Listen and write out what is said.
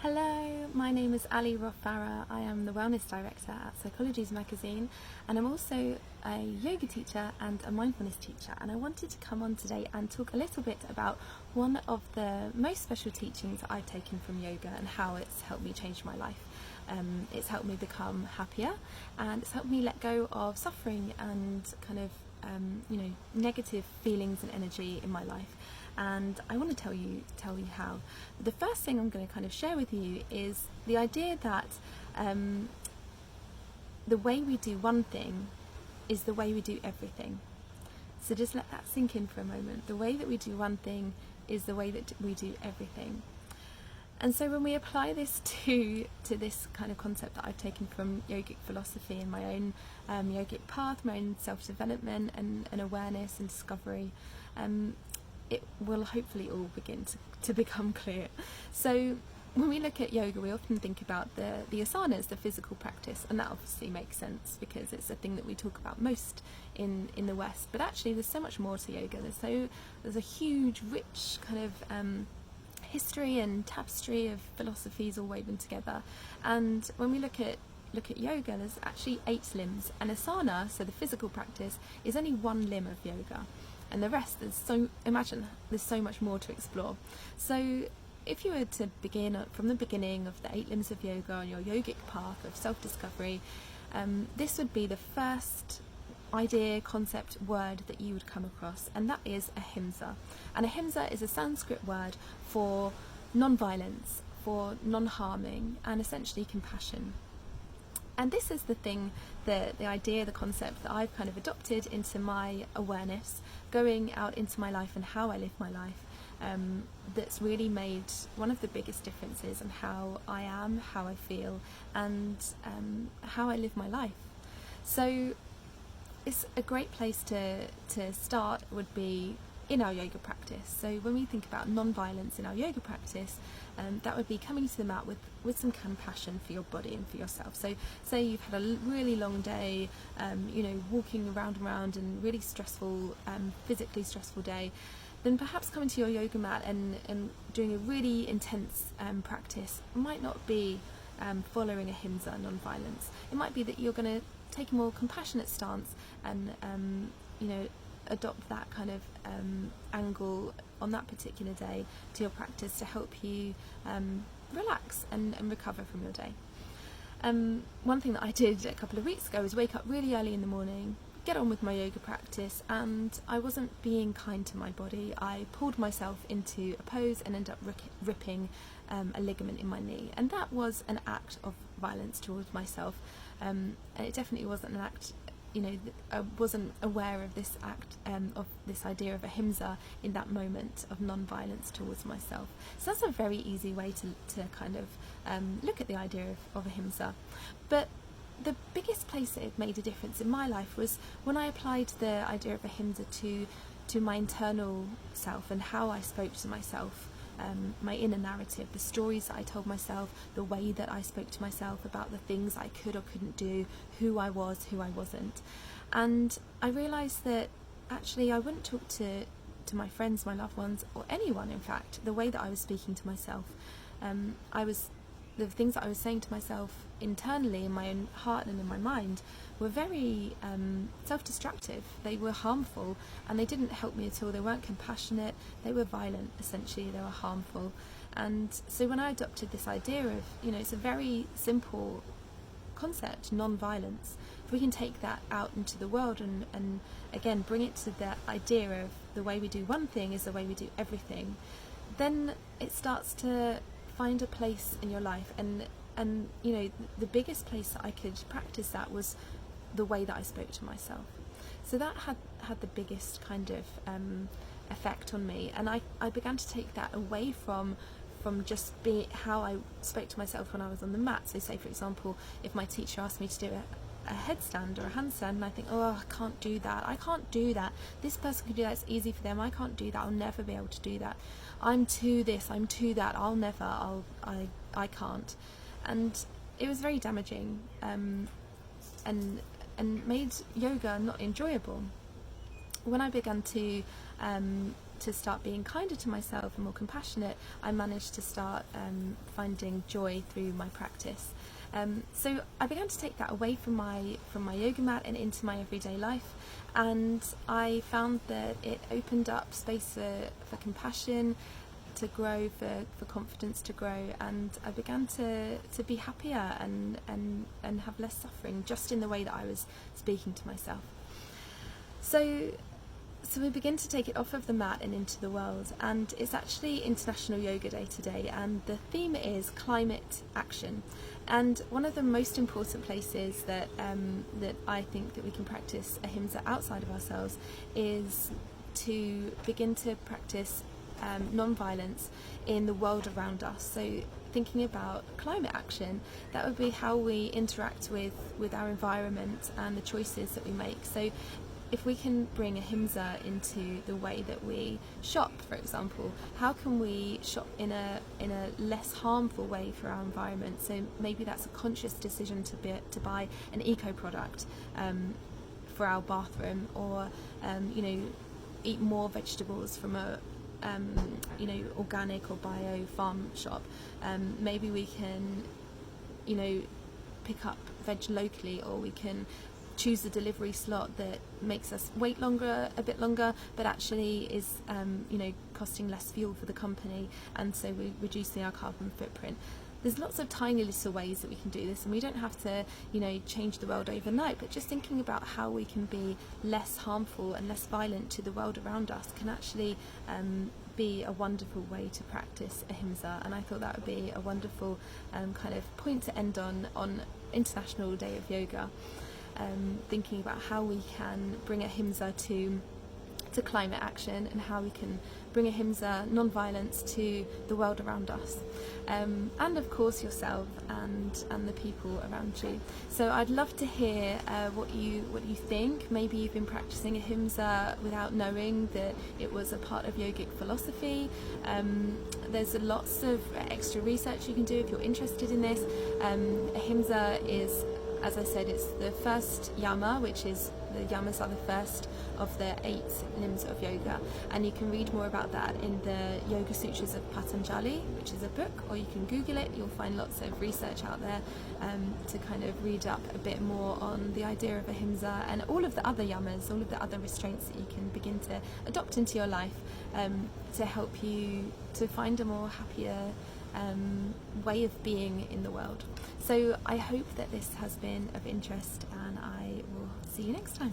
Hello, my name is Roff Farrar. I am the Wellness Director at Psychologies magazine, and I'm also a yoga teacher and a mindfulness teacher, and I wanted to come on today and talk a little bit about one of the most special teachings that I've taken from yoga and how it's helped me change my life. It's helped me become happier, and it's helped me let go of suffering and kind of negative feelings and energy in my life. And I want to tell you how. The first thing I'm going to kind of share with you is the idea that the way we do one thing is the way we do everything. So just let that sink in for a moment. The way that we do one thing is the way that we do everything. And so when we apply this to this kind of concept that I've taken from yogic philosophy and my own yogic path, my own self-development and awareness and discovery, it will hopefully all begin to become clear. So when we look at yoga, we often think about the asanas, the physical practice, and that obviously makes sense because it's a thing that we talk about most in the West. But actually there's so much more to yoga. There's a huge, rich kind of history and tapestry of philosophies all woven together. And when we look at yoga, there's actually 8 limbs, and asana, so the physical practice, is only one limb of yoga, and the rest, there's so much more to explore. So if you were to begin from the beginning of the 8 limbs of yoga on your yogic path of self-discovery, this would be the first idea, concept, word that you would come across, and that is ahimsa. And ahimsa is a Sanskrit word for non-violence, for non-harming, and essentially compassion. And this is the thing, the idea, the concept that I've kind of adopted into my awareness, going out into my life and how I live my life, that's really made one of the biggest differences in how I am, how I feel, and how I live my life. So it's a great place to start would be in our yoga practice. So when we think about non-violence in our yoga practice, that would be coming to the mat with some compassion for your body and for yourself. So say you've had a really long day, walking around and around and really stressful, physically stressful day, then perhaps coming to your yoga mat and doing a really intense practice might not be following ahimsa, non-violence. It might be that you're going to take a more compassionate stance and adopt that kind of angle on that particular day to your practice to help you relax and recover from your day. One thing that I did a couple of weeks ago was wake up really early in the morning, get on with my yoga practice, and I wasn't being kind to my body. I pulled myself into a pose and ended up ripping a ligament in my knee, and that was an act of violence towards myself, and it definitely wasn't an act, I wasn't aware of this act, of this idea of ahimsa in that moment of non-violence towards myself. So that's a very easy way to kind of look at the idea of ahimsa. But the biggest place that it made a difference in my life was when I applied the idea of ahimsa to my internal self and how I spoke to myself, my inner narrative, the stories that I told myself, the way that I spoke to myself about the things I could or couldn't do, who I was, who I wasn't. And I realised that actually I wouldn't talk to my friends, my loved ones, or anyone, in fact, the way that I was speaking to myself. The things that I was saying to myself internally in my own heart and in my mind were very self-destructive. They were harmful, and they didn't help me at all. They weren't compassionate, they were violent, essentially. They were harmful. And so when I adopted this idea of, it's a very simple concept, non-violence, if we can take that out into the world and again bring it to that idea of the way we do one thing is the way we do everything, then it starts to find a place in your life. And the biggest place that I could practice that was the way that I spoke to myself. So that had the biggest kind of effect on me, and I began to take that away from just how I spoke to myself when I was on the mat. So say, for example, if my teacher asked me to do a headstand or a handstand, and I think, I can't do that, this person can do that, it's easy for them, I can't do that, I'll never be able to do that, I'm too this, I'm too that, I can't. And it was very damaging, and made yoga not enjoyable. When I began to to start being kinder to myself and more compassionate, I managed to start finding joy through my practice. So I began to take that away from my yoga mat and into my everyday life, and I found that it opened up space for compassion to grow, for confidence to grow, and I began to be happier and have less suffering, just in the way that I was speaking to myself. So we begin to take it off of the mat and into the world, and it's actually International Yoga Day today, and the theme is climate action. And one of the most important places that I think that we can practice ahimsa outside of ourselves is to begin to practice non-violence in the world around us. So thinking about climate action, that would be how we interact with our environment and the choices that we make. So if we can bring ahimsa into the way that we shop, for example, how can we shop in a less harmful way for our environment? So maybe that's a conscious decision to buy an eco product for our bathroom, or eat more vegetables from a organic or bio farm shop. Maybe we can pick up veg locally, or we can choose a delivery slot that makes us wait a bit longer, but actually is costing less fuel for the company, and so we're reducing our carbon footprint. There's lots of tiny little ways that we can do this, and we don't have to change the world overnight, but just thinking about how we can be less harmful and less violent to the world around us can actually be a wonderful way to practice ahimsa. And I thought that would be a wonderful kind of point to end on International Day of Yoga, thinking about how we can bring ahimsa to climate action, and how we can bring ahimsa, non-violence, to the world around us, and of course yourself and the people around you. So I'd love to hear what you think. Maybe you've been practicing ahimsa without knowing that it was a part of yogic philosophy. There's lots of extra research you can do if you're interested in this. Ahimsa is, as I said, it's the first yama, which is, the yamas are the first of the 8 limbs of yoga, and you can read more about that in the Yoga Sutras of Patanjali, which is a book, or you can Google it. You'll find lots of research out there to kind of read up a bit more on the idea of ahimsa and all of the other yamas, all of the other restraints that you can begin to adopt into your life to help you to find a more happier way of being in the world. So I hope that this has been of interest, and I will see you next time.